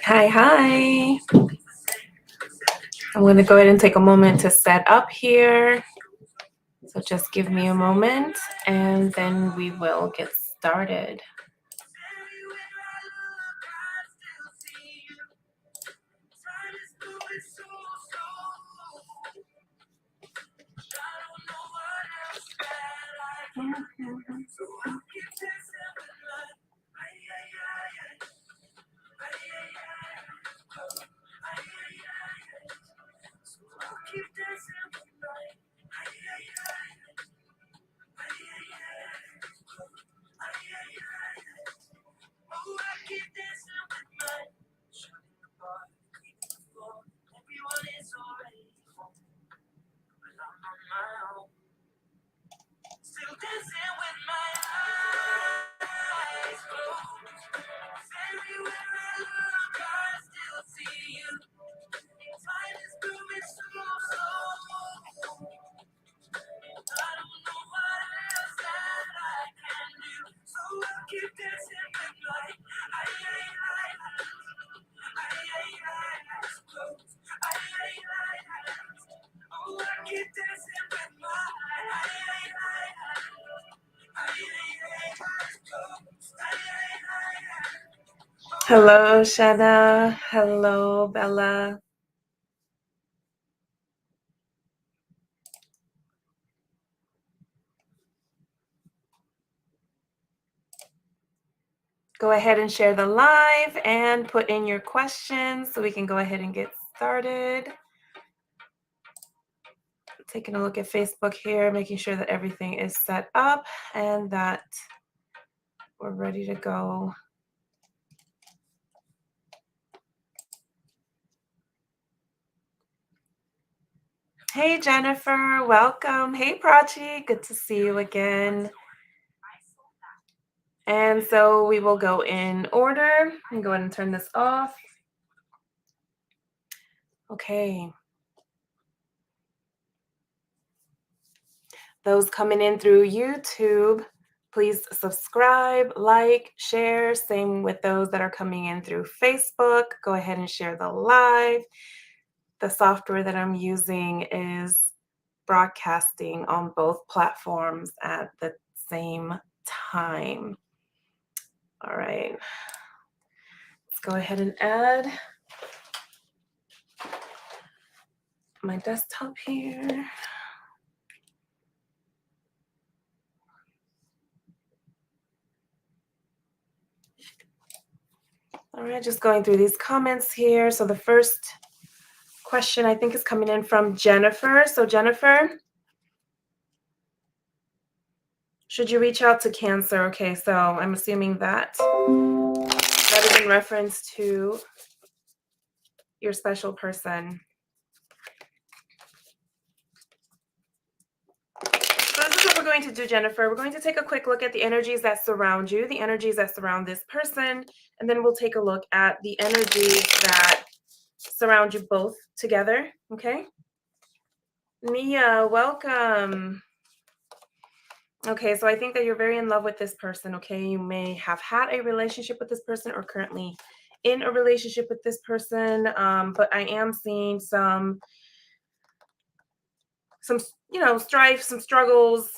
Hi, hi. I'm going to go ahead and take a moment to set up here. So just give me a moment and then we will get started. Hello, Shanna. Hello, Bella. Go ahead and share the live and put in your questions so we can go ahead and get started. Taking a look at Facebook here, making sure that everything is set up and that we're ready to go. Hey, Jennifer, welcome. Hey, Prachi, good to see you again. And so we will go in order and go ahead and turn this off. Okay. Those coming in through YouTube, please subscribe, like, share. Same with those that are coming in through Facebook. Go ahead and share the live. The software that I'm using is broadcasting on both platforms at the same time. All right. Let's go ahead and add my desktop here. All right, just going through these comments here. So the first question I think is coming in from Jennifer. So Jennifer, should you reach out to Cancer? Okay, so I'm assuming that is in reference to your special person. So this is what we're going to do, Jennifer. We're going to take a quick look at the energies that surround you, the energies that surround this person, and then we'll take a look at the energies that surround you both together, okay? Mia, welcome. Okay, so I think that you're very in love with this person, okay? You may have had a relationship with this person or currently in a relationship with this person, but I am seeing some strife, some struggles.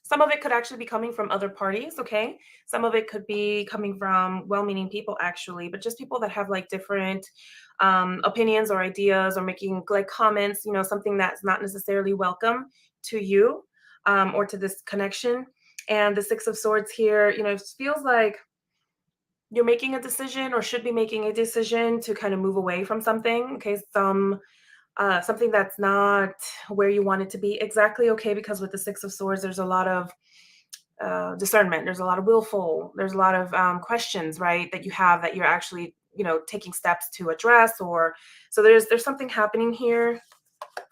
Some of it could actually be coming from other parties, okay? Some of it could be coming from well-meaning people, actually, but just people that have like different opinions or ideas or making like comments, something that's not necessarily welcome to you or to this connection. And the Six of Swords here, it feels like you're making a decision or should be making a decision to kind of move away from something, okay? Some something that's not where you want it to be exactly, okay? Because with the Six of Swords, there's a lot of discernment. There's a lot of willful. There's a lot of questions, right, that you have that you're actually, taking steps to address. Or so there's something happening here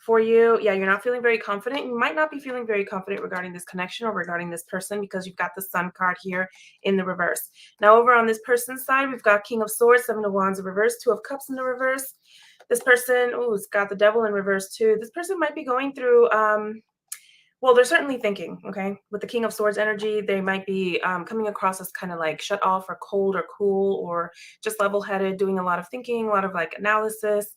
for you. Yeah, you're not feeling very confident. You might not be feeling very confident regarding this connection or regarding this person because you've got the Sun card here in the reverse. Now, over on this person's side, we've got King of Swords, Seven of Wands in reverse, Two of Cups in the reverse. This person, it's got the Devil in reverse too. This person might be going through well, they're certainly thinking, okay? With the King of Swords energy, they might be coming across as kind of like shut off or cold or cool or just level-headed, doing a lot of thinking, a lot of like analysis,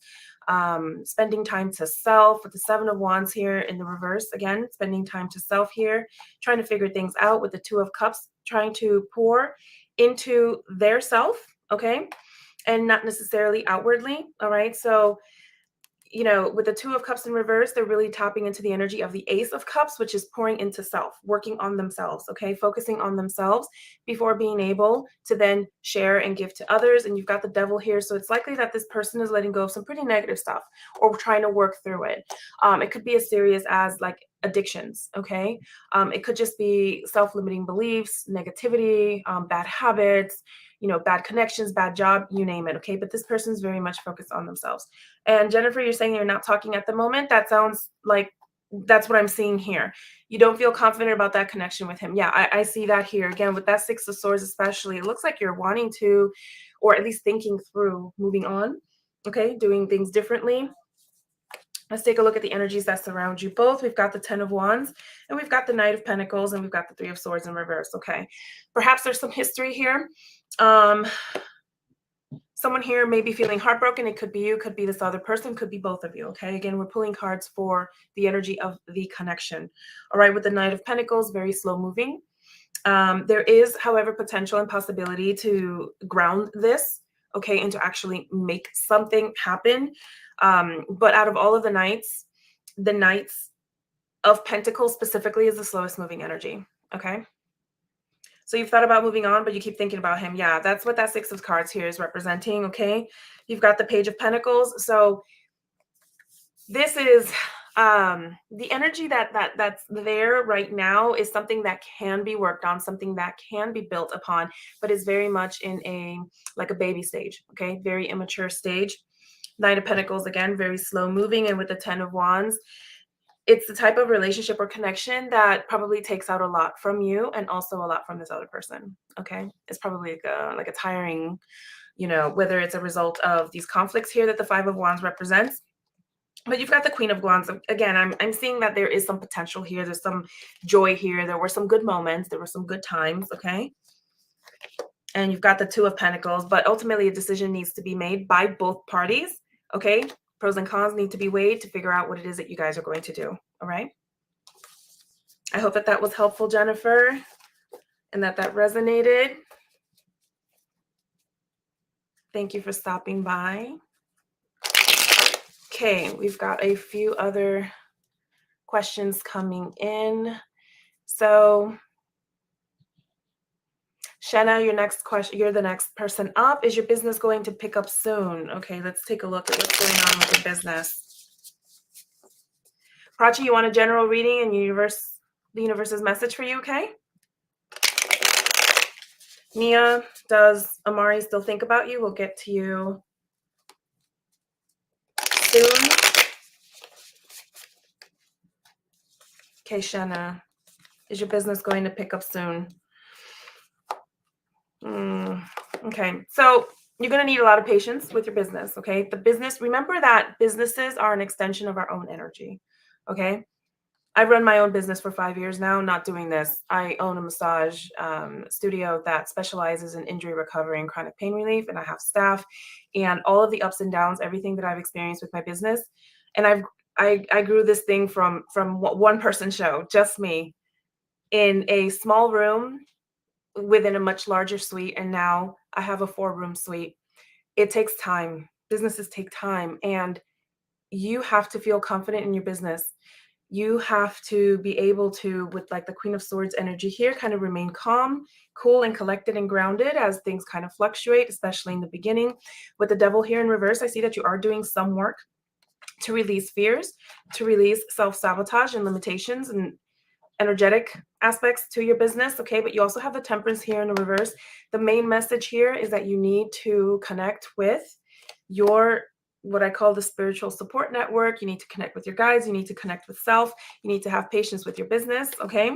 spending time to self. With the Seven of Wands here in the reverse, again, spending time to self here, trying to figure things out. With the Two of Cups, trying to pour into their self, okay? And not necessarily outwardly, all right? So with the Two of Cups in reverse, they're really tapping into the energy of the Ace of Cups, which is pouring into self, working on themselves, okay? Focusing on themselves before being able to then share and give to others. And you've got the Devil here. So it's likely that this person is letting go of some pretty negative stuff or trying to work through it. It could be as serious as like addictions, okay? It could just be self-limiting beliefs, negativity, bad habits, bad connections, bad job, you name it, okay? But this person is very much focused on themselves. And Jennifer, you're saying you're not talking at the moment. That sounds like that's what I'm seeing here. You don't feel confident about that connection with him. Yeah, I see that here. Again, with that Six of Swords especially, it looks like you're wanting to, or at least thinking through moving on, okay? Doing things differently. Let's take a look at the energies that surround you both. We've got the Ten of Wands, and we've got the Knight of Pentacles, and we've got the Three of Swords in reverse, okay? Perhaps there's some history here. Someone here may be feeling heartbroken. It could be you, could be this other person, could be both of you, okay? Again, we're pulling cards for the energy of the connection. All right, with the Knight of Pentacles, very slow moving. There is, however, potential and possibility to ground this, okay, and to actually make something happen. But out of all of the Knights of Pentacles specifically is the slowest moving energy, okay? So you've thought about moving on, but you keep thinking about him. Yeah, that's what that Six of Cards here is representing, okay? You've got the Page of Pentacles. So this is the energy that's there right now is something that can be worked on, something that can be built upon, but is very much in a baby stage, okay? Very immature stage. Knight of Pentacles, again, very slow moving. And with the Ten of Wands, it's the type of relationship or connection that probably takes out a lot from you and also a lot from this other person, okay? It's probably like a tiring, whether it's a result of these conflicts here that the Five of Wands represents. But you've got the Queen of Wands. Again, I'm seeing that there is some potential here. There's some joy here. There were some good moments. There were some good times, okay? And you've got the Two of Pentacles, but ultimately a decision needs to be made by both parties, okay? Pros and cons need to be weighed to figure out what it is that you guys are going to do, all right? I hope that was helpful, Jennifer, and that resonated. Thank you for stopping by. Okay, we've got a few other questions coming in. So, Shanna, your next question, you're the next person up. Is your business going to pick up soon? Okay, let's take a look at what's going on with your business. Prachi, you want a general reading and the universe's message for you, okay? Nia, does Amari still think about you? We'll get to you soon. Okay, Shanna, is your business going to pick up soon? Okay, so you're going to need a lot of patience with your business, okay? The business, remember that businesses are an extension of our own energy, okay? I've run my own business for 5 years now, not doing this. I own a massage studio that specializes in injury recovery and chronic pain relief, and I have staff, and all of the ups and downs, everything that I've experienced with my business, and I grew this thing from one person show, just me, in a small room within a much larger suite, and now I have a 4-room suite. It takes time. Businesses take time, and you have to feel confident in your business. You have to be able to, with like the Queen of Swords energy here, kind of remain calm, cool, and collected and grounded as things kind of fluctuate, especially in the beginning. With the Devil here in reverse, I see that you are doing some work to release fears, to release self-sabotage and limitations and energetic aspects to your business. Okay, but you also have the Temperance here in the reverse. The main message here is that you need to connect with your, what I call the spiritual support network. You need to connect with your guides. You need to connect with self. You need to have patience with your business. Okay,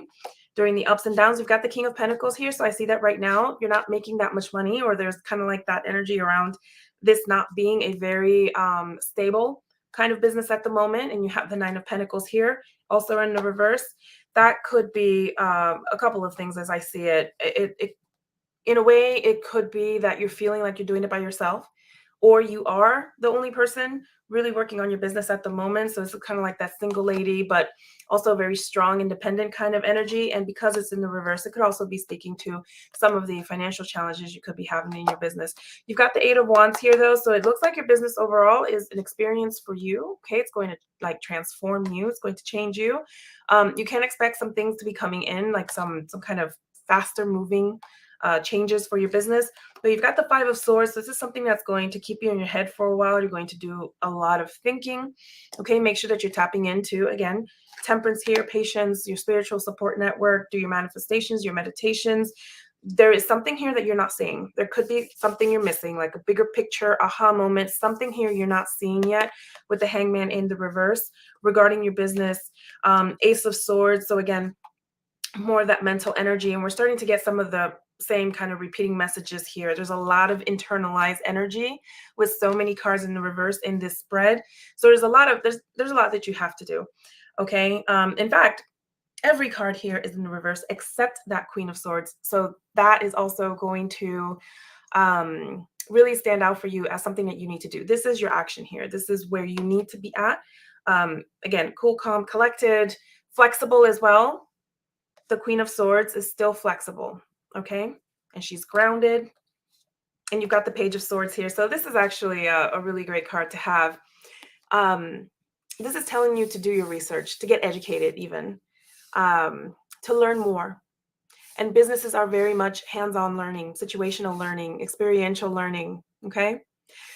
during the ups and downs, you've got the King of Pentacles here. So I see that right now you're not making that much money, or there's kind of like that energy around this not being a very stable kind of business at the moment. And you have the Nine of Pentacles here also in the reverse. That could be a couple of things as I see it. In a way, it could be that you're feeling like you're doing it by yourself, or you are the only person really working on your business at the moment. So it's kind of like that single lady, but also very strong, independent kind of energy. And because it's in the reverse, it could also be speaking to some of the financial challenges you could be having in your business. You've got the Eight of Wands here, though. So it looks like your business overall is an experience for you. Okay, it's going to like transform you. It's going to change you. You can expect some things to be coming in, like some kind of faster moving changes for your business. But you've got the Five of Swords. This is something that's going to keep you in your head for a while. You're going to do a lot of thinking. Okay, make sure that you're tapping into, again, Temperance here, patience, your spiritual support network, do your manifestations, your meditations. There is something here that you're not seeing. There could be something you're missing, like a bigger picture, aha moment, something here you're not seeing yet with the Hangman in the reverse regarding your business. Ace of Swords. So again, more of that mental energy. And we're starting to get some of the same kind of repeating messages here. There's a lot of internalized energy with so many cards in the reverse in this spread. So there's a lot that you have to do. Okay. In fact, every card here is in the reverse except that Queen of Swords. So that is also going to really stand out for you as something that you need to do. This is your action here. This is where you need to be at. Again, cool, calm, collected, flexible as well. The Queen of Swords is still flexible, okay? And she's grounded. And you've got the Page of Swords here. So this is actually a really great card to have. This is telling you to do your research, to get educated even, to learn more. And businesses are very much hands-on learning, situational learning, experiential learning, okay?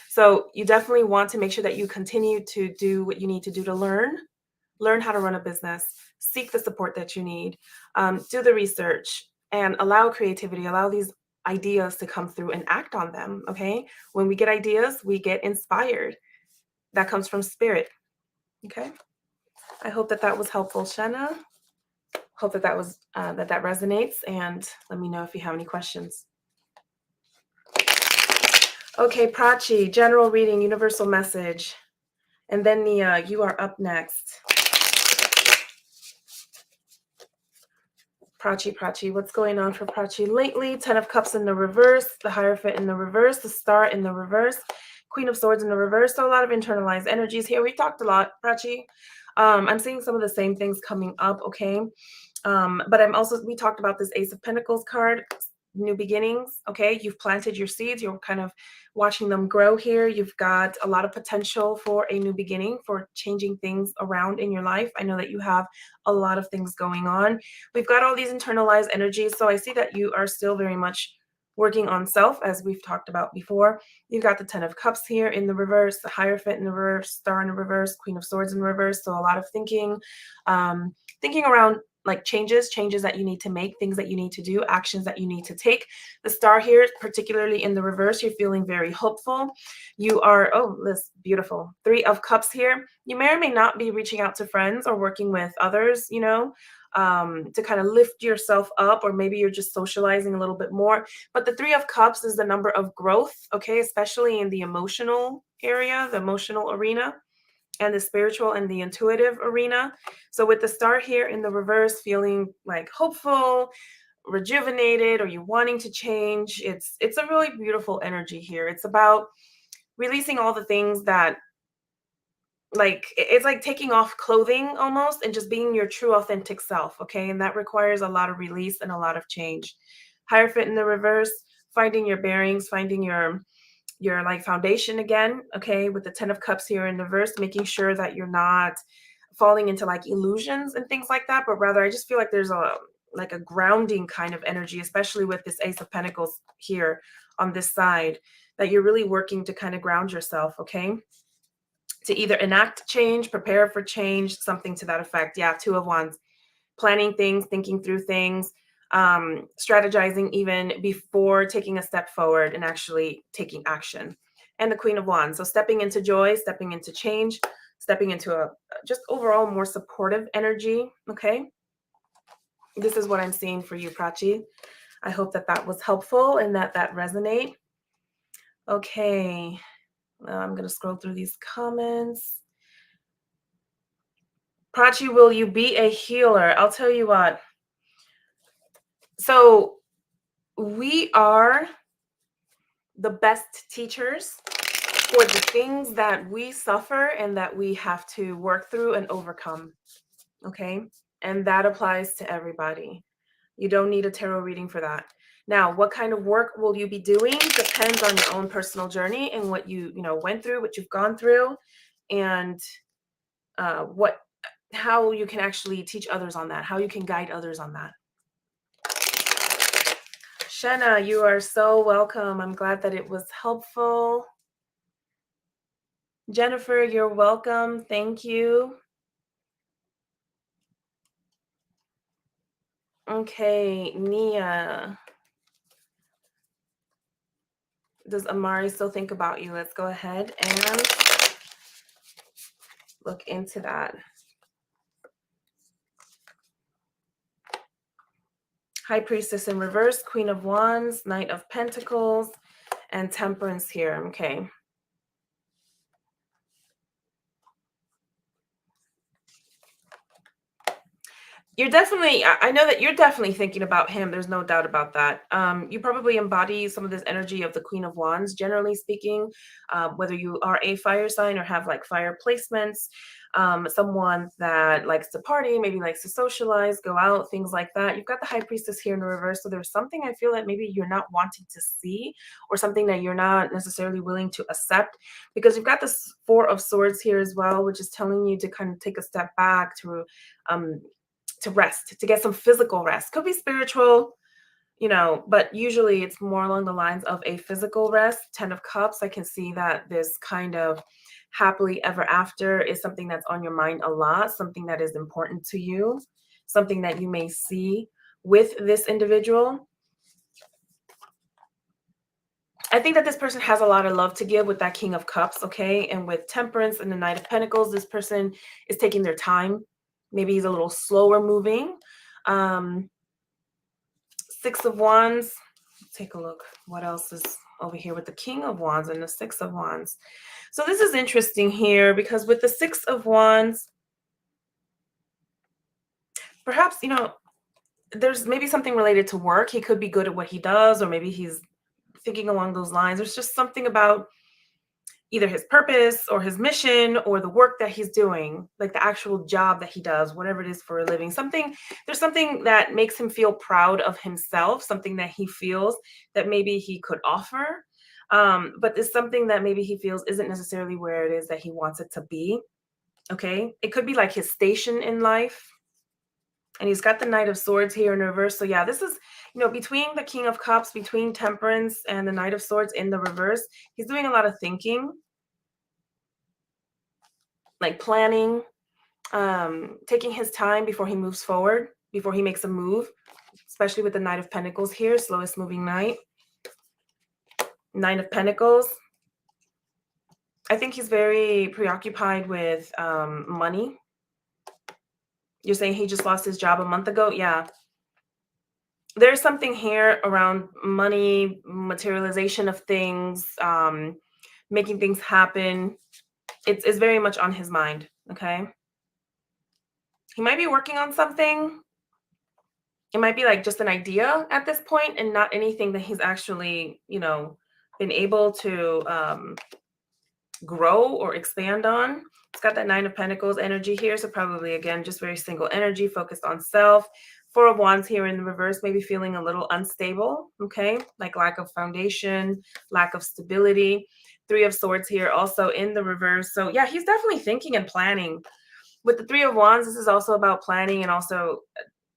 So you definitely want to make sure that you continue to do what you need to do to learn how to run a business, seek the support that you need, do the research, and allow creativity, allow these ideas to come through and act on them, okay? When we get ideas, we get inspired. That comes from spirit, okay? I hope that was helpful, Shanna. Hope that was that resonates, and let me know if you have any questions. Okay, Prachi, general reading, universal message. And then Nia, you are up next. Prachi, what's going on for Prachi lately? 10 of Cups in the reverse, the Hierophant in the reverse, the Star in the reverse, Queen of Swords in the reverse. So a lot of internalized energies here. We talked a lot, Prachi. I'm seeing some of the same things coming up, okay? But we talked about this Ace of Pentacles card, new beginnings, okay? You've planted your seeds. You're kind of watching them grow here. You've got a lot of potential for a new beginning, for changing things around in your life. I know that you have a lot of things going on. We've got all these internalized energies. So I see that you are still very much working on self, as we've talked about before. You've got the 10 of Cups here in the reverse, the Hierophant in the reverse, Star in the reverse, Queen of Swords in the reverse. So a lot of thinking around like changes that you need to make, things that you need to do, actions that you need to take. The Star here, particularly in the reverse, you're feeling very hopeful. You are, oh, this beautiful. 3 of Cups here. You may or may not be reaching out to friends or working with others, you know, to kind of lift yourself up, or maybe you're just socializing a little bit more. But the 3 of Cups is the number of growth, okay, especially in the emotional area, the emotional arena, and the spiritual and the intuitive arena. So with the Star here in the reverse, feeling like hopeful, rejuvenated, or you wanting to change, it's a really beautiful energy here. It's about releasing all the things that, like, it's like taking off clothing almost and just being your true authentic self, okay? And that requires a lot of release and a lot of change. Hierophant in the reverse, finding your bearings, finding your like foundation again, okay, with the 10 of Cups here in the reverse, making sure that you're not falling into like illusions and things like that, but rather I just feel like there's a grounding kind of energy, especially with this Ace of Pentacles here on this side, that you're really working to kind of ground yourself, okay? to either enact change, prepare for change, something to that effect. Yeah, Two of Wands. Planning things, thinking through things, strategizing even before taking a step forward and actually taking action. And the Queen of Wands. So stepping into joy, stepping into change, stepping into a just overall more supportive energy. Okay. This is what I'm seeing for you, Prachi. I hope that that was helpful and that that resonate. Okay. I'm going to scroll through these comments. Prachi, will you be a healer? I'll tell you what. So we are the best teachers for the things that we suffer and that we have to work through and overcome. Okay. And that applies to everybody. You don't need a tarot reading for that. Now, what kind of work will you be doing depends on your own personal journey and what you went through, what you've gone through, and how you can actually teach others on that, how you can guide others on that. Shenna, you are so welcome. I'm glad that it was helpful. Jennifer, you're welcome. Thank you. Okay, Nia. Does Amari still think about you? Let's go ahead and look into that. High Priestess in reverse, Queen of Wands, Knight of Pentacles, and Temperance here. Okay. You're definitely, I know that you're definitely thinking about him. There's no doubt about that. You probably embody some of this energy of the Queen of Wands, generally speaking, whether you are a fire sign or have like fire placements, someone that likes to party, maybe likes to socialize, go out, things like that. You've got the High Priestess here in the reverse. So there's something I feel that maybe you're not wanting to see, or something that you're not necessarily willing to accept, because you've got this Four of Swords here as well, which is telling you to kind of take a step back, to rest, to get some physical rest. Could be spiritual, but usually it's more along the lines of a physical rest. 10 of Cups, I can see that this kind of happily ever after is something that's on your mind a lot, something that is important to you, something that you may see with this individual. I think that this person has a lot of love to give with that King of Cups, okay? And with Temperance and the Knight of Pentacles, this person is taking their time. Maybe he's a little slower moving. Six of Wands. Let's take a look. What else is over here with the King of Wands and the Six of Wands? So this is interesting here because with the Six of Wands, perhaps, there's maybe something related to work. He could be good at what he does, or maybe he's thinking along those lines. There's just something about either his purpose or his mission or the work that he's doing, like the actual job that he does, whatever it is for a living. There's something that makes him feel proud of himself, something that he feels that maybe he could offer. But it's something that maybe he feels isn't necessarily where it is that he wants it to be. Okay. It could be like his station in life. And he's got the Knight of Swords here in reverse. So yeah, this is, between the King of Cups, between Temperance and the Knight of Swords in the reverse, he's doing a lot of thinking, like planning, taking his time before he moves forward, before he makes a move, especially with the Knight of Pentacles here, slowest moving knight. Nine of Pentacles. I think he's very preoccupied with money. You're saying he just lost his job a month ago? Yeah. There's something here around money, materialization of things, making things happen. It's very much on his mind, okay? He might be working on something. It might be like just an idea at this point and not anything that he's actually, been able to grow or expand on. It's got that Nine of Pentacles energy here. So probably, again, just very single energy, focused on self. Four of Wands here in the reverse, maybe feeling a little unstable, okay? Like lack of foundation, lack of stability. Three of Swords here also in the reverse. So yeah, he's definitely thinking and planning. With the Three of Wands, this is also about planning and also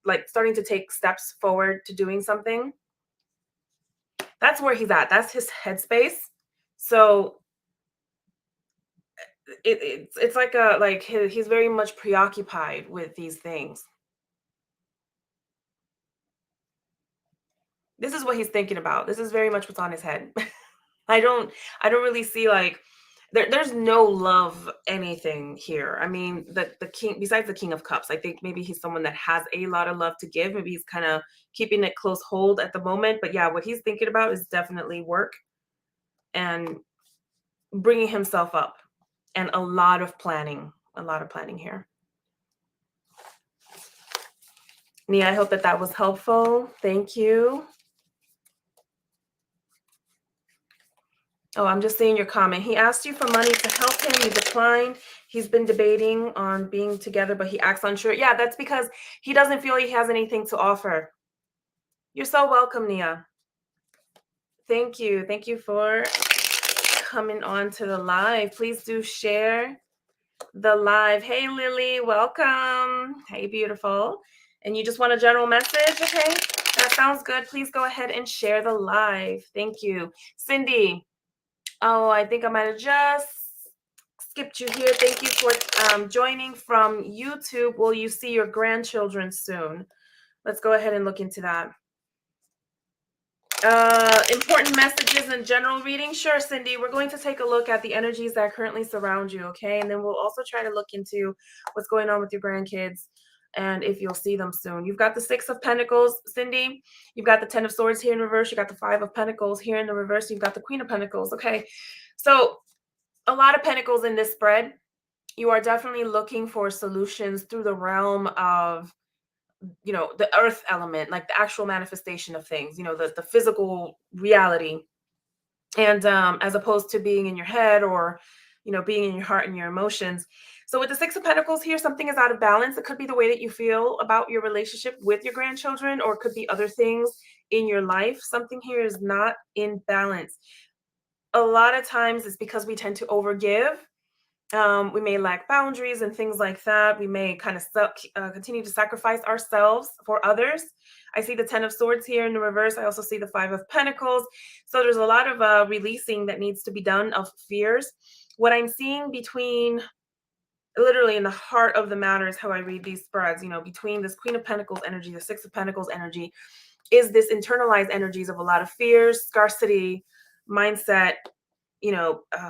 like starting to take steps forward to doing something. That's where he's at. That's his headspace. So it's like a like he's very much preoccupied with these things. This is what he's thinking about. This is very much what's on his head. I don't I don't really see like there's no love anything here. I mean, the king besides the king of cups, I think maybe he's someone that has a lot of love to give. Maybe he's kind of keeping it close hold at the moment, but yeah, what he's thinking about is definitely work and bringing himself up and a lot of planning here. Nia, I hope that that was helpful. Thank you. Oh, I'm just seeing your comment. He asked you for money to help him. You declined. He's been debating on being together, but he acts unsure. Yeah, that's because he doesn't feel he has anything to offer. You're so welcome, Nia. Thank you. Thank you for coming on to the live. Please do share the live. Hey, Lily, welcome. Hey, beautiful. And you just want a general message? Okay, that sounds good. Please go ahead and share the live. Thank you. Cindy, oh, I think I might have just skipped you here. Thank you for joining from YouTube. Will you see your grandchildren soon? Let's go ahead and look into that. Important messages and general reading. Sure, Cindy. We're going to take a look at the energies that currently surround you, okay? And then we'll also try to look into what's going on with your grandkids and if you'll see them soon. You've got the Six of Pentacles, Cindy. You've got the Ten of Swords here in reverse. You got the Five of Pentacles here in the reverse. You've got the Queen of Pentacles, okay? So a lot of pentacles in this spread. You are definitely looking for solutions through the realm of the earth element, like the actual manifestation of things, the physical reality, and as opposed to being in your head or being in your heart and your emotions. So with the Six of Pentacles here, something is out of balance. It could be the way that you feel about your relationship with your grandchildren, or it could be other things in your life. Something here is not in balance. A lot of times it's because we tend to overgive. We may lack boundaries and things like that. We may kind of continue to sacrifice ourselves for others. I see the Ten of Swords here in the reverse. I also see the Five of Pentacles. So there's a lot of releasing that needs to be done of fears. What I'm seeing between, literally in the heart of the matter is how I read these spreads, between this Queen of Pentacles energy, the Six of Pentacles energy, is this internalized energies of a lot of fears, scarcity, mindset, you know, uh,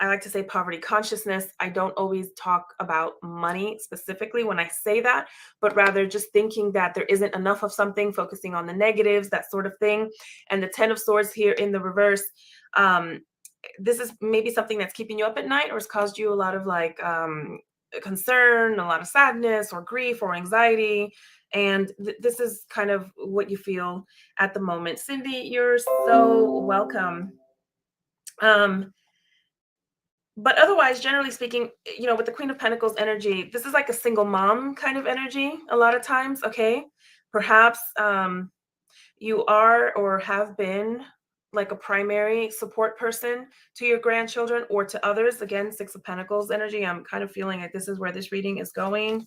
I like to say poverty consciousness. I don't always talk about money specifically when I say that, but rather just thinking that there isn't enough of something, focusing on the negatives, that sort of thing. And the Ten of Swords here in the reverse, um, this is maybe something that's keeping you up at night or has caused you a lot of concern, a lot of sadness or grief or anxiety. And this is kind of what you feel at the moment. Cindy, you're so welcome. But otherwise, generally speaking, with the Queen of Pentacles energy, this is like a single mom kind of energy a lot of times, okay? Perhaps you are or have been like a primary support person to your grandchildren or to others. Again, Six of Pentacles energy. I'm kind of feeling like this is where this reading is going.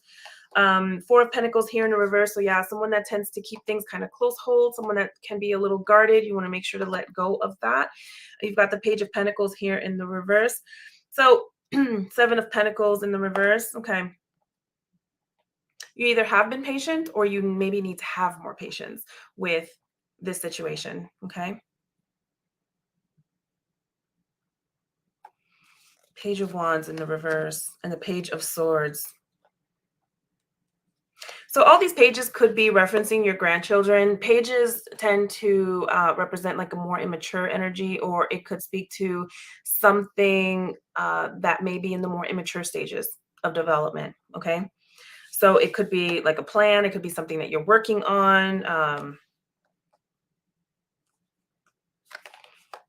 Four of Pentacles here in the reverse. So yeah, someone that tends to keep things kind of close hold, someone that can be a little guarded. You want to make sure to let go of that. You've got the Page of Pentacles here in the reverse. So Seven of Pentacles in the reverse. Okay. You either have been patient or you maybe need to have more patience with this situation. Okay. Page of Wands in the reverse and the Page of Swords. So all these pages could be referencing your grandchildren. Pages tend to represent like a more immature energy, or it could speak to something that may be in the more immature stages of development. Okay. So it could be like a plan. It could be something that you're working on.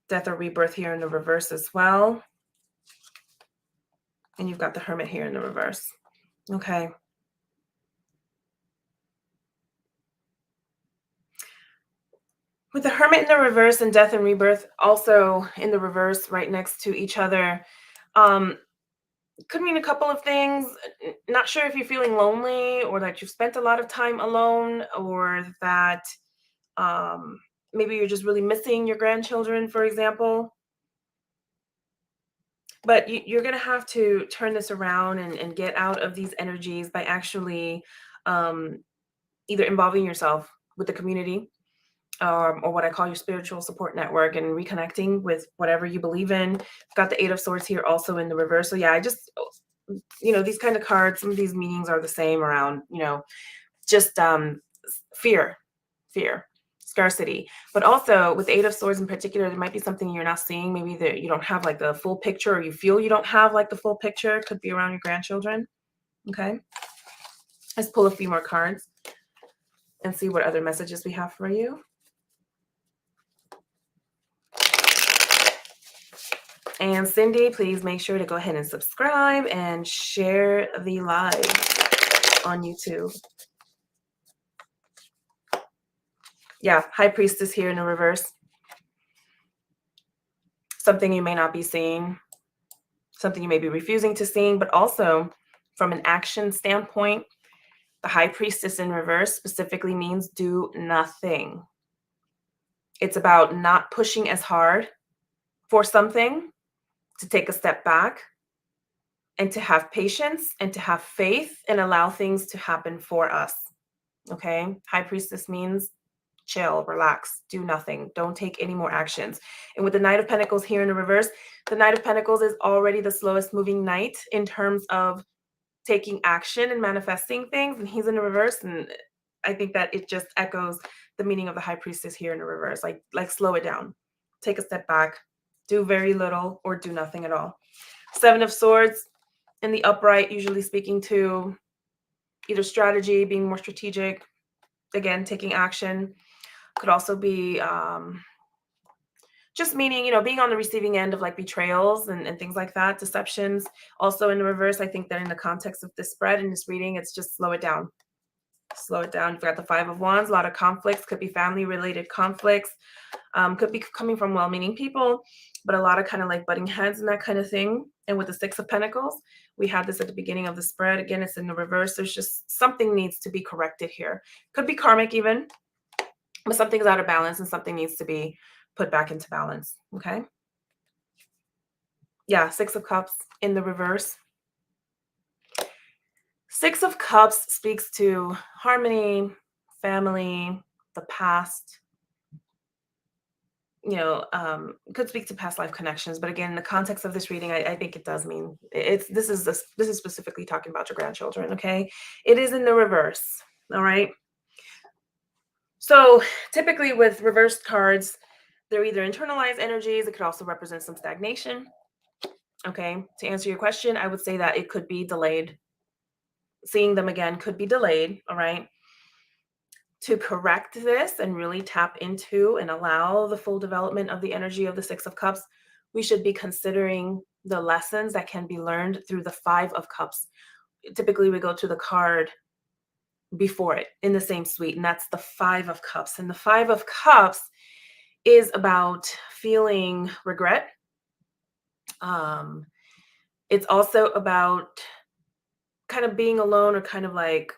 Death or rebirth here in the reverse as well. And you've got the Hermit here in the reverse. Okay. With the Hermit in the reverse and Death and Rebirth also in the reverse right next to each other, could mean a couple of things. Not sure if you're feeling lonely or that you've spent a lot of time alone, or that maybe you're just really missing your grandchildren, for example. But you're going to have to turn this around and get out of these energies by actually um, either involving yourself with the community, or what I call your spiritual support network, and reconnecting with whatever you believe in. I've got the Eight of Swords here also in the reverse. So yeah, I just, these kind of cards, some of these meanings are the same around, just fear, scarcity. But also with the Eight of Swords in particular, there might be something you're not seeing. Maybe that you don't have like the full picture, or you feel you don't have like the full picture. It could be around your grandchildren. Okay. Let's pull a few more cards and see what other messages we have for you. And Cindy, please make sure to go ahead and subscribe and share the live on YouTube. Yeah, High Priestess here in the reverse. Something you may not be seeing, something you may be refusing to seeing, but also from an action standpoint, the High Priestess in reverse specifically means do nothing. It's about not pushing as hard for something, to take a step back and to have patience and to have faith and allow things to happen for us. Okay. High Priestess means chill, relax, do nothing, don't take any more actions. And with the Knight of Pentacles here in the reverse, the Knight of Pentacles is already the slowest moving knight in terms of taking action and manifesting things, and he's in the reverse. And I think that it just echoes the meaning of the High Priestess here in the reverse. Like slow it down, take a step back, do very little or do nothing at all. Seven of Swords in the upright, usually speaking to either strategy, being more strategic, again, taking action. Could also be just meaning, being on the receiving end of like betrayals and things like that, deceptions. Also in the reverse, I think that in the context of this spread and this reading, it's just slow it down. Slow it down. You've got the Five of Wands, a lot of conflicts, could be family related conflicts, could be coming from well-meaning people, but a lot of kind of like butting heads and that kind of thing. And with the Six of Pentacles, we had this at the beginning of the spread. Again, it's in the reverse. There's just something needs to be corrected here. Could be karmic even, but something's out of balance and something needs to be put back into balance. Okay. Yeah. Six of Cups in the reverse. Six of Cups speaks to harmony, family, the past, could speak to past life connections. But again, in the context of this reading, I think it does mean this is specifically talking about your grandchildren. Okay. It is in the reverse. All right. So typically with reversed cards, they're either internalized energies. It could also represent some stagnation. Okay. To answer your question, I would say that it could be delayed. Seeing them again could be delayed. All right. To correct this and really tap into and allow the full development of the energy of the Six of Cups, we should be considering the lessons that can be learned through the Five of Cups. Typically, we go to the card before it in the same suite, and that's the Five of Cups. And the Five of Cups is about feeling regret. It's also about kind of being alone, or kind of like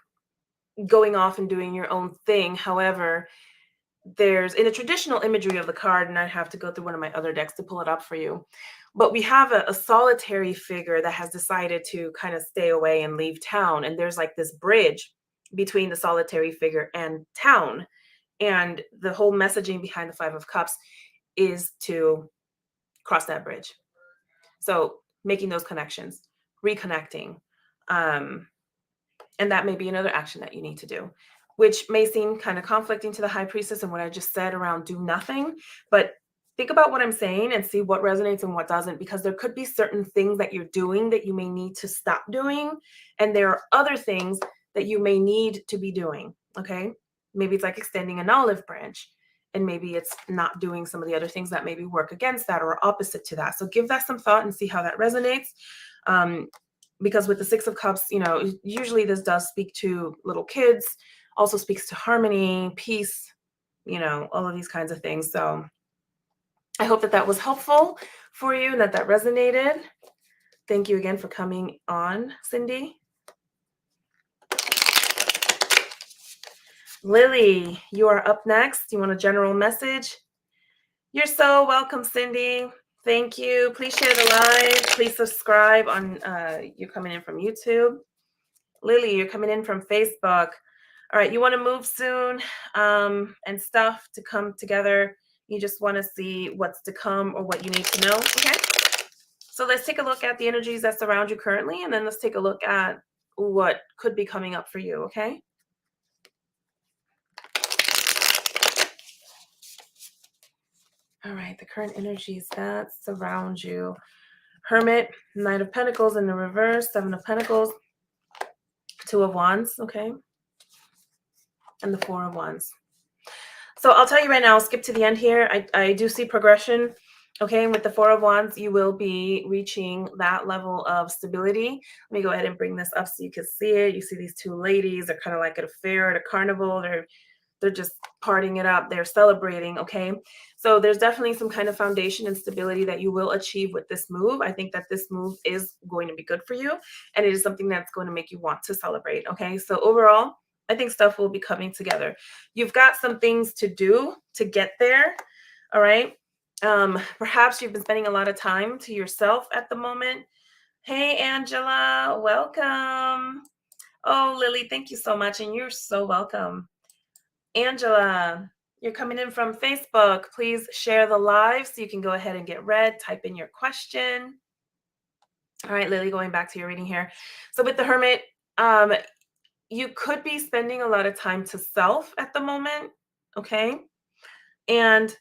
going off and doing your own thing. However, there's in the traditional imagery of the card, and I'd have to go through one of my other decks to pull it up for you, but we have a solitary figure that has decided to kind of stay away and leave town. And there's like this bridge between the solitary figure and town. And the whole messaging behind the Five of Cups is to cross that bridge. So making those connections, reconnecting. And that may be another action that you need to do, which may seem kind of conflicting to the High Priestess and what I just said around do nothing. But think about what I'm saying and see what resonates and what doesn't, because there could be certain things that you're doing that you may need to stop doing. And there are other things that you may need to be doing. Okay. Maybe it's like extending an olive branch, and maybe it's not doing some of the other things that maybe work against that or opposite to that. So give that some thought and see how that resonates. Because with the Six of Cups, usually this does speak to little kids, also speaks to harmony, peace, all of these kinds of things. So I hope that that was helpful for you and that that resonated. Thank you again for coming on, Cindy. Lily, you are up next. You want a general message? You're so welcome, Cindy. Thank you. Please share the live. Please subscribe on you're coming in from YouTube. Lily, you're coming in from Facebook. All right, you want to move soon and stuff to come together. You just want to see what's to come or what you need to know. Okay. So let's take a look at the energies that surround you currently, and then let's take a look at what could be coming up for you. Okay. All right, the current energies that surround you. Hermit, Knight of Pentacles in the reverse, Seven of Pentacles, Two of Wands, okay, and the Four of Wands. So I'll tell you right now, I'll skip to the end here. I do see progression, okay, with the Four of Wands, you will be reaching that level of stability. Let me go ahead and bring this up so you can see it. You see these two ladies, they're kind of like at a fair, at a carnival, they're just partying it up. They're celebrating. Okay. So there's definitely some kind of foundation and stability that you will achieve with this move. I think that this move is going to be good for you. And it is something that's going to make you want to celebrate. Okay. So overall, I think stuff will be coming together. You've got some things to do to get there. All right. Perhaps you've been spending a lot of time to yourself at the moment. Hey, Angela, welcome. Oh, Lily, thank you so much. And you're so welcome. Angela, you're coming in from Facebook. Please share the live so you can go ahead and get read. Type in your question. All right, Lily, going back to your reading here. So with the Hermit, you could be spending a lot of time to self at the moment, okay? And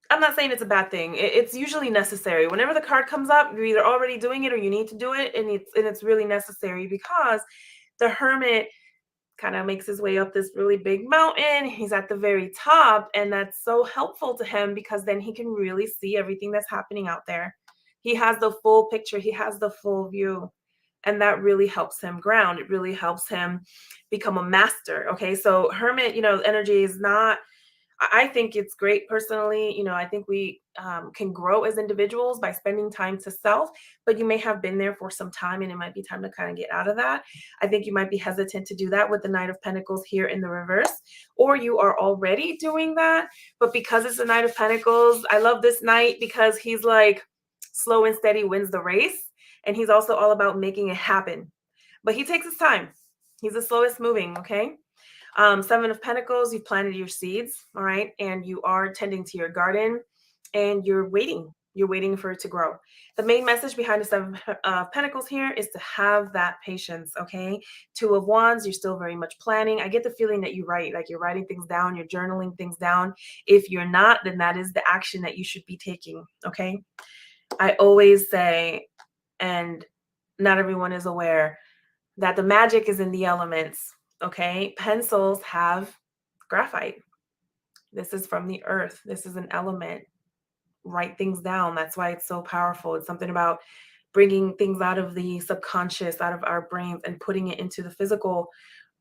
I'm not saying it's a bad thing. It's usually necessary. Whenever the card comes up, you're either already doing it or you need to do it, and it's really necessary because the Hermit kind of makes his way up this really big mountain. He's at the very top, and that's so helpful to him because then he can really see everything that's happening out there. He has the full picture, he has the full view, and that really helps him ground. It really helps him become a master. Okay, so Hermit, energy is not, I think it's great personally. I think we can grow as individuals by spending time to self, but you may have been there for some time and it might be time to kind of get out of that. I think you might be hesitant to do that with the Knight of Pentacles here in the reverse, or you are already doing that. But because it's the Knight of Pentacles, I love this Knight because he's like slow and steady wins the race. And he's also all about making it happen. But he takes his time. He's the slowest moving, okay? Seven of Pentacles, you've planted your seeds, all right, and you are tending to your garden and you're waiting. You're waiting for it to grow. The main message behind the Seven of Pentacles here is to have that patience, okay? Two of Wands, you're still very much planning. I get the feeling that you write, like you're writing things down, you're journaling things down. If you're not, then that is the action that you should be taking, okay? I always say, and not everyone is aware, that the magic is in the elements. Okay, pencils have graphite. This is from the earth. This is an element. Write things down. That's why it's so powerful. It's something about bringing things out of the subconscious, out of our brains, and putting it into the physical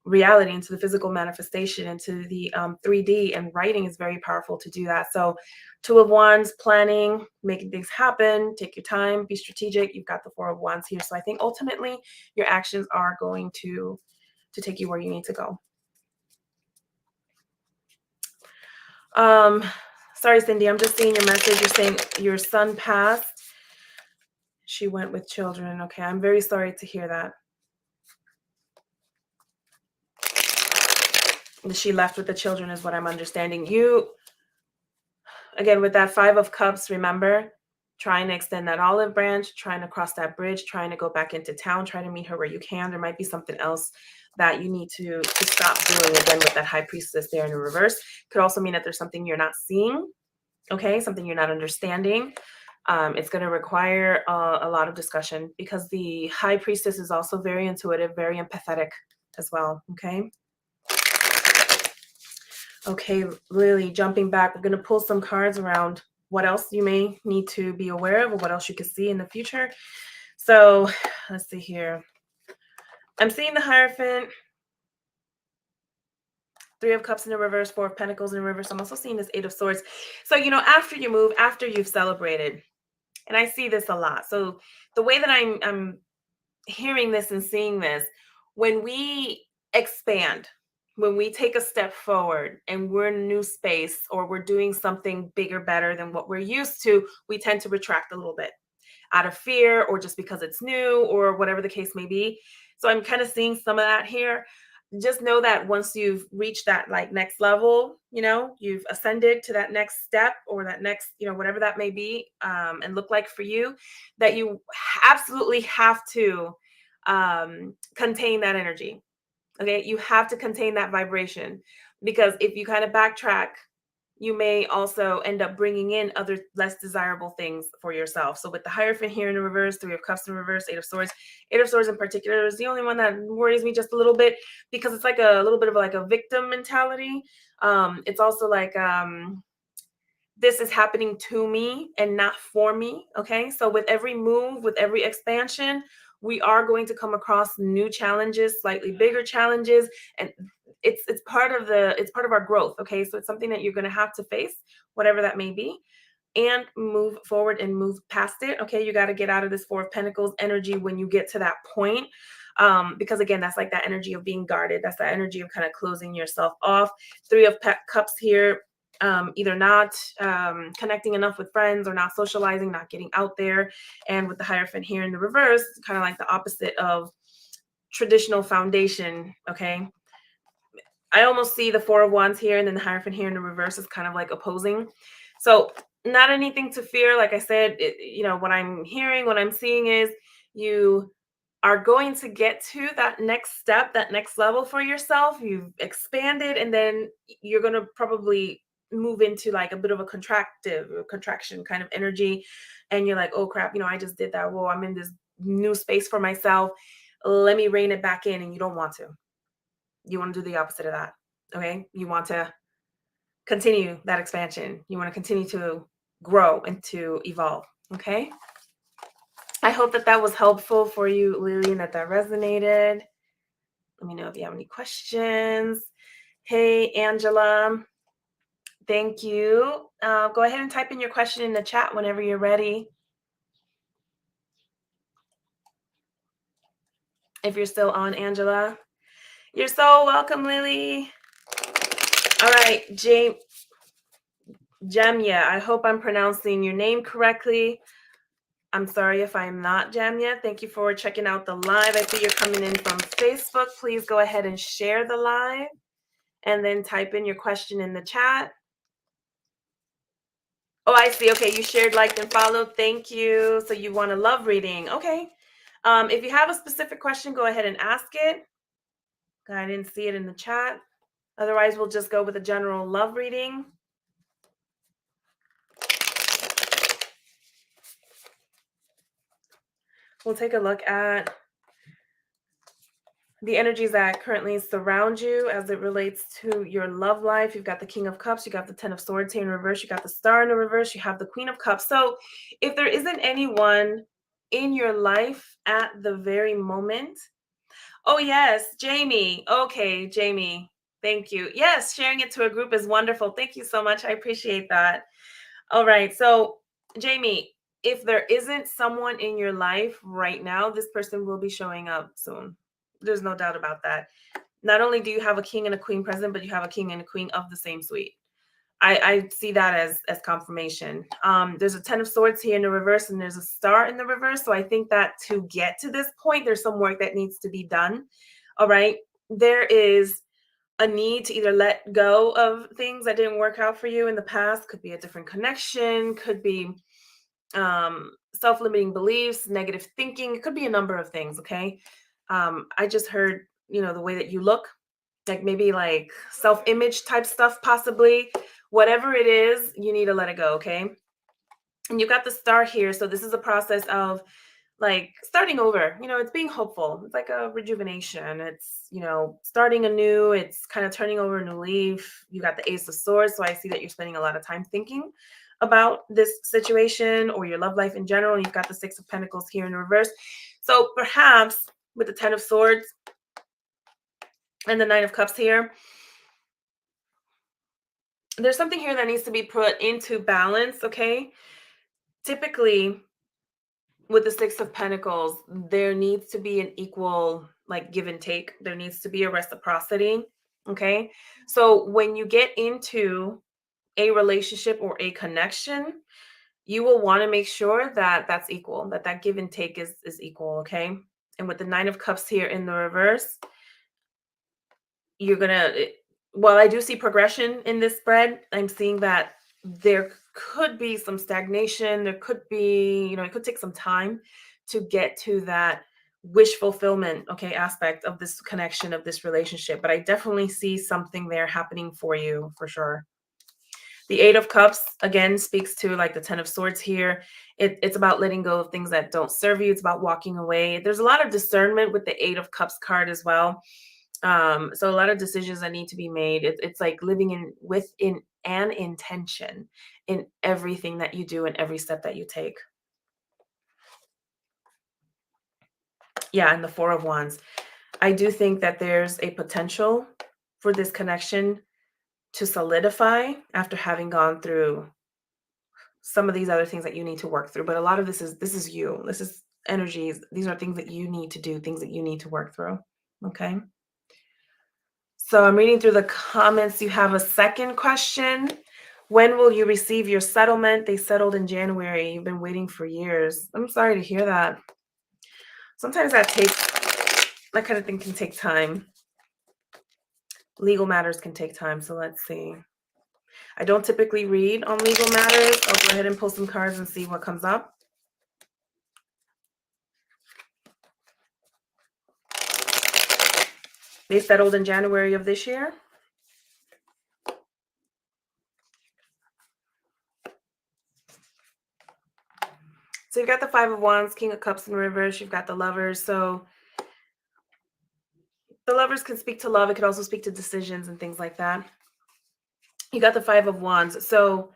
reality, into the physical manifestation, into the 3D. And writing is very powerful to do that. So, Two of Wands, planning, making things happen. Take your time. Be strategic. You've got the Four of Wands here. So I think ultimately your actions are going to take you where you need to go. Sorry, Cindy, I'm just seeing your message. You're saying your son passed. She went with children. Okay, I'm very sorry to hear that. She left with the children is what I'm understanding. You, again, with that Five of Cups, remember, trying to extend that olive branch, trying to cross that bridge, trying to go back into town, trying to meet her where you can. There might be something else that you need to stop doing. Again, with that High Priestess there in the reverse. Could also mean that there's something you're not seeing, okay? Something you're not understanding. It's going to require a lot of discussion because the High Priestess is also very intuitive, very empathetic as well, okay? Okay, really jumping back, we're going to pull some cards around what else you may need to be aware of or what else you could see in the future. So let's see here. I'm seeing the Hierophant, Three of Cups in the reverse, Four of Pentacles in the reverse. I'm also seeing this Eight of Swords. So, after you move, after you've celebrated, and I see this a lot. So the way that I'm hearing this and seeing this, when we expand, when we take a step forward and we're in a new space or we're doing something bigger, better than what we're used to, we tend to retract a little bit out of fear or just because it's new or whatever the case may be. So I'm kind of seeing some of that here. Just know that once you've reached that like next level, you've ascended to that next step or that next, whatever that may be, and look like for you, that you absolutely have to contain that energy. Okay, you have to contain that vibration, because if you kind of backtrack, you may also end up bringing in other less desirable things for yourself. So with the Hierophant here in the reverse, Three of Cups in reverse, Eight of Swords in particular is the only one that worries me just a little bit, because it's like a little bit of like a victim mentality. It's also like this is happening to me and not for me. Okay. So with every move, with every expansion, we are going to come across new challenges, slightly bigger challenges. And it's part of it's part of our growth. Okay. So it's something that you're going to have to face, whatever that may be, and move forward and move past it. Okay. You got to get out of this Four of Pentacles energy when you get to that point. Because again, that's like that energy of being guarded. That's that energy of kind of closing yourself off. Three of Cups here, either not connecting enough with friends or not socializing, not getting out there. And with the Hierophant here in the reverse, kind of like the opposite of traditional foundation. Okay. I almost see the Four of Wands here and then the Hierophant here in the reverse is kind of like opposing. So not anything to fear. Like I said, what I'm hearing, what I'm seeing is you are going to get to that next step, that next level for yourself. You've expanded, and then you're going to probably move into like a bit of a contraction kind of energy. And you're like, oh crap, I just did that. Whoa, I'm in this new space for myself. Let me rein it back in. And you don't want to. You want to do the opposite of that. Okay. You want to continue that expansion. You want to continue to grow and to evolve. Okay. I hope that was helpful for you, Lily, and that resonated. Let me know if you have any questions. Hey, Angela. Thank you. Go ahead and type in your question in the chat whenever you're ready. If you're still on, Angela. You're so welcome, Lily. All right, Jamia. I hope I'm pronouncing your name correctly. I'm sorry if I'm not, Jamia. Thank you for checking out the live. I see you're coming in from Facebook. Please go ahead and share the live and then type in your question in the chat. Oh, I see. Okay, you shared, liked, and followed. Thank you. So you want a love reading. Okay. If you have a specific question, go ahead and ask it. I didn't see it in the chat. Otherwise, we'll just go with a general love reading. We'll take a look at the energies that currently surround you as it relates to your love life. You've got the King of Cups, you got the Ten of Swords here in reverse, you got the Star in the reverse, you have the Queen of Cups. So if there isn't anyone in your life at the very moment, oh yes, Jamie. Okay, Jamie, thank you. Yes, sharing it to a group is wonderful. Thank you so much. I appreciate that. All right, so Jamie, if there isn't someone in your life right now, this person will be showing up soon. There's no doubt about that. Not only do you have a king and a queen present, but you have a king and a queen of the same suite. I see that as confirmation. There's a Ten of Swords here in the reverse, and there's a Star in the reverse. So I think that to get to this point, there's some work that needs to be done. All right. There is a need to either let go of things that didn't work out for you in the past. Could be a different connection, could be self-limiting beliefs, negative thinking. It could be a number of things. Okay. I just heard, the way that you look, like maybe like self-image type stuff, possibly. Whatever it is, you need to let it go. Okay. And you got the Star here. So this is a process of like starting over. It's being hopeful. It's like a rejuvenation. It's, starting anew. It's kind of turning over a new leaf. You got the Ace of Swords. So I see that you're spending a lot of time thinking about this situation or your love life in general. And you've got the Six of Pentacles here in reverse. So perhaps with the Ten of Swords and the Nine of Cups here, there's something here that needs to be put into balance. Okay. Typically, with the Six of Pentacles, there needs to be an equal like give and take. There needs to be a reciprocity. Okay. So when you get into a relationship or a connection, you will want to make sure that that's equal, that that give and take is equal. Okay. And with the nine of cups here in the reverse, you're gonna while I do see progression in this spread, I'm seeing that there could be some stagnation. There could be, it could take some time to get to that wish fulfillment, okay, aspect of this connection, of this relationship. But I definitely see something there happening for you for sure. The Eight of Cups again speaks to like the Ten of Swords here. It's about letting go of things that don't serve you. It's about walking away. There's a lot of discernment with the Eight of Cups card as well. So a lot of decisions that need to be made. It's like living in within an intention in everything that you do and every step that you take. Yeah, and the Four of Wands. I do think that there's a potential for this connection to solidify after having gone through some of these other things that you need to work through. But a lot of this is you. This is energies. These are things that you need to do, things that you need to work through. Okay. So I'm reading through the comments. You have a second question. When will you receive your settlement? They settled in January. You've been waiting for years. I'm sorry to hear that. Sometimes that kind of thing can take time. Legal matters can take time. So let's see. I don't typically read on legal matters. I'll go ahead and pull some cards and see what comes up. They settled in January of this year. So you've got the Five of Wands, King of Cups in reverse. You've got the Lovers. So the Lovers can speak to love. It could also speak to decisions and things like that. You got the Five of Wands. So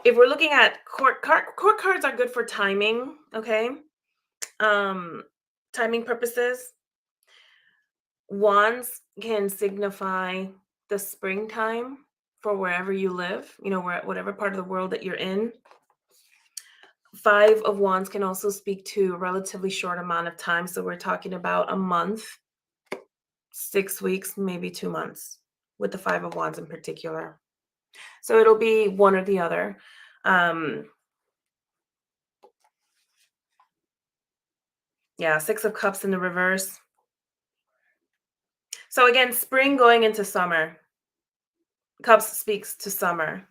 if we're looking at court cards are good for timing, okay? Timing purposes. Wands can signify the springtime for wherever you live, whatever part of the world that you're in. Five of Wands can also speak to a relatively short amount of time. So we're talking about a month, 6 weeks, maybe 2 months with the Five of Wands in particular. So it'll be one or the other. Yeah, Six of Cups in the reverse. So again, spring going into summer. Cups speaks to summer.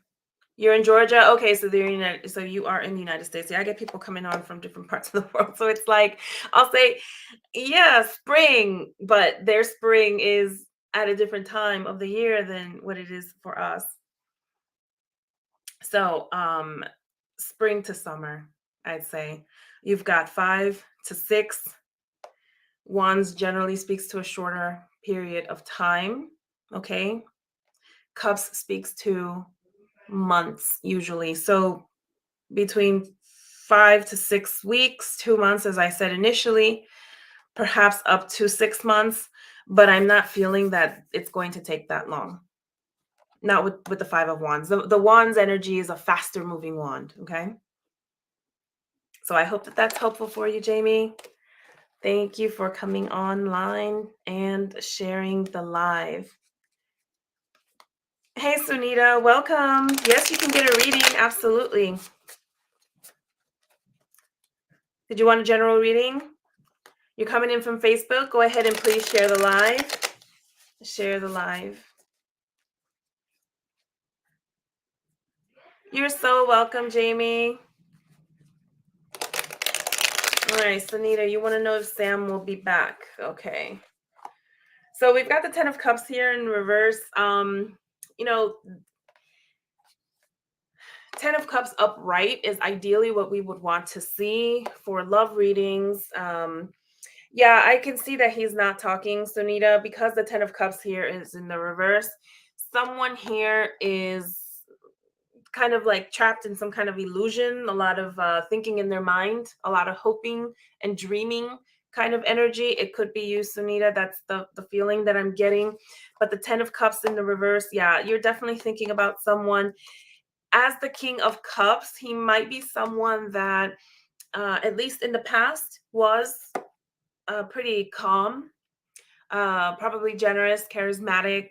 You're in Georgia? Okay, so you are in the United States. Yeah, I get people coming on from different parts of the world. So it's like, I'll say, yeah, spring, but their spring is at a different time of the year than what it is for us. So, spring to summer, I'd say. You've got 5 to 6. Wands generally speaks to a shorter period of time. Okay. Cups speaks to months usually. So between 5 to 6 weeks, 2 months, as I said initially, perhaps up to 6 months, but I'm not feeling that it's going to take that long. Not with the Five of Wands. The Wands energy is a faster moving wand. Okay. So I hope that that's helpful for you, Jamie. Thank you for coming online and sharing the live. Hey, Sunita, welcome. Yes, you can get a reading. Absolutely. Did you want a general reading? You're coming in from Facebook. Go ahead and please share the live. Share the live. You're so welcome, Jamie. All right, Sunita, you want to know if Sam will be back. Okay. So we've got the Ten of Cups here in reverse. Ten of Cups upright is ideally what we would want to see for love readings. Yeah, I can see that he's not talking, Sunita, because the Ten of Cups here is in the reverse. Someone here is kind of like trapped in some kind of illusion, a lot of thinking in their mind, a lot of hoping and dreaming kind of energy. It could be you, Sunita. That's the feeling that I'm getting. But the Ten of Cups in the reverse, yeah, you're definitely thinking about someone. As the King of Cups, he might be someone that, at least in the past, was pretty calm, probably generous, charismatic,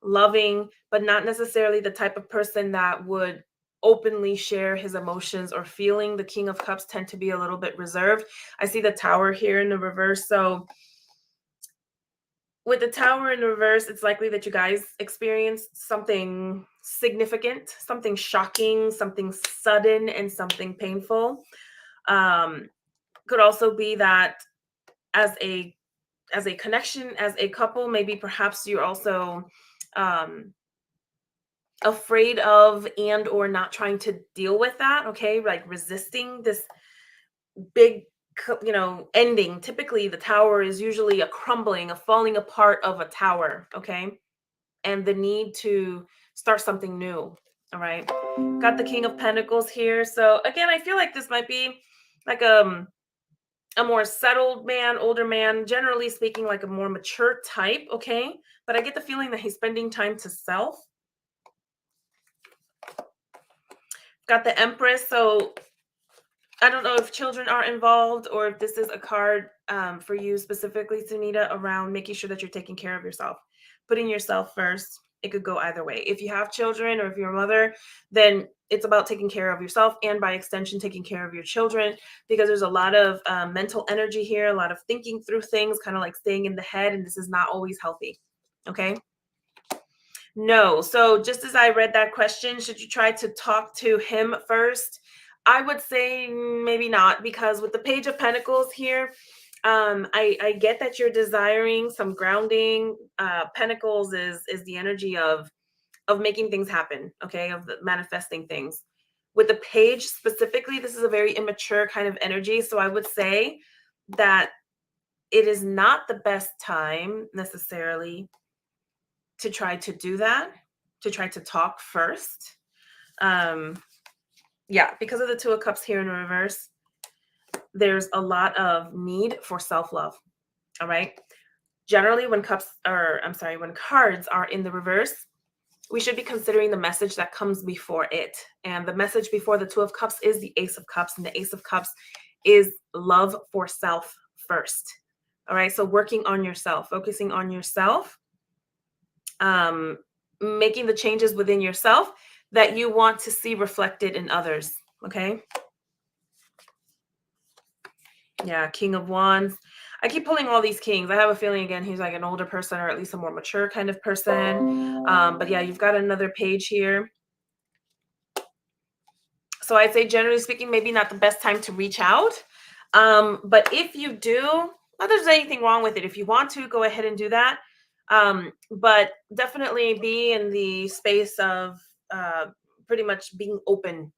loving, but not necessarily the type of person that would openly share his emotions or feeling. The King of Cups tend to be a little bit reserved. I see the Tower here in the reverse. So with the Tower in reverse, it's likely that you guys experienced something significant, something shocking, something sudden, and something painful. Um, could also be that as a connection, as a couple, maybe perhaps you're also um, afraid of and or not trying to deal with that. Okay, like resisting this big ending. Typically the tower is usually a crumbling, a falling apart of a tower. Okay, and the need to start something new. All right, got the King of Pentacles here. So again, I feel like this might be like a more settled man, older man, generally speaking, like a more mature type. Okay, but I get the feeling that he's spending time to self. Got the Empress. So I don't know if children are involved or if this is a card for you specifically, Sunita, around making sure that you're taking care of yourself, putting yourself first. It could go either way. If you have children or if you're a mother, then it's about taking care of yourself and by extension, taking care of your children, because there's a lot of mental energy here, a lot of thinking through things, kind of like staying in the head. And this is not always healthy. Okay. No. So just as I read that question, should you try to talk to him first? I would say maybe not, because with the Page of Pentacles here, I get that you're desiring some grounding. Pentacles is the energy of making things happen, okay, of manifesting things. With the Page specifically, this is a very immature kind of energy. So I would say that it is not the best time necessarily to try to do that, to try to talk first. Yeah, because of the Two of Cups here in reverse, there's a lot of need for self-love. All right. Generally, when when cards are in the reverse, we should be considering the message that comes before it. And the message before the Two of Cups is the Ace of Cups. And the Ace of Cups is love for self first. All right. So working on yourself, focusing on yourself, making the changes within yourself that you want to see reflected in others. Okay. Yeah, King of Wands. I keep pulling all these kings. I have a feeling, again, he's like an older person or at least a more mature kind of person. But yeah, you've got another page here. So I'd say, generally speaking, maybe not the best time to reach out. But if you do, not that there's anything wrong with it. If you want to, go ahead and do that. But definitely be in the space of pretty much being open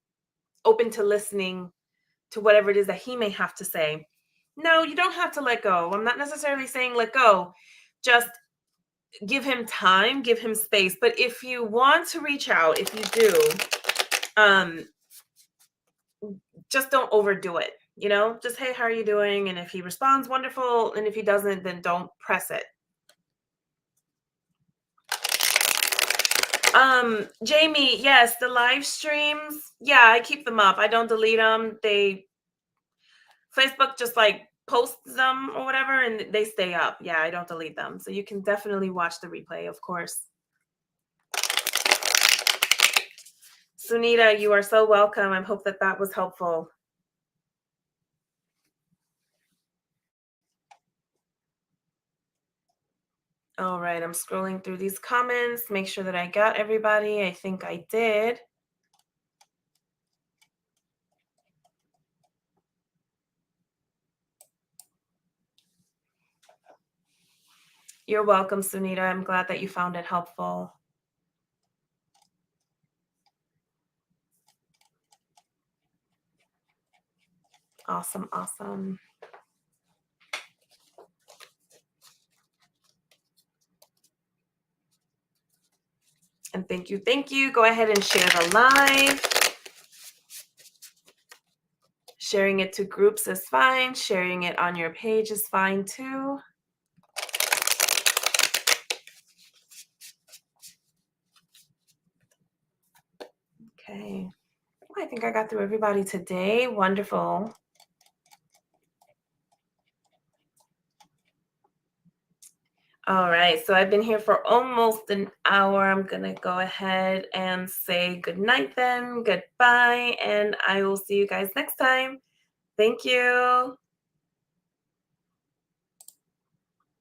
to listening to whatever it is that he may have to say. No, you don't have to let go. I'm not necessarily saying let go. Just give him time, give him space. But if you want to reach out, if you do, just don't overdo it. Just, hey, how are you doing? And if he responds, wonderful. And if he doesn't, then don't press it. Jamie, yes, the live streams. Yeah, I keep them up. I don't delete them. Facebook just like posts them or whatever, and they stay up. Yeah, I don't delete them. So you can definitely watch the replay, of course. Sunita, you are so welcome. I hope that was helpful. All right, I'm scrolling through these comments, make sure that I got everybody. I think I did. You're welcome, Sunita. I'm glad that you found it helpful. Awesome, awesome. And thank you, thank you. Go ahead and share the live. Sharing it to groups is fine. Sharing it on your page is fine too. Okay. I think I got through everybody today. Wonderful. All right, so I've been here for almost an hour. I'm gonna go ahead and say good night then, goodbye, and I will see you guys next time. Thank you.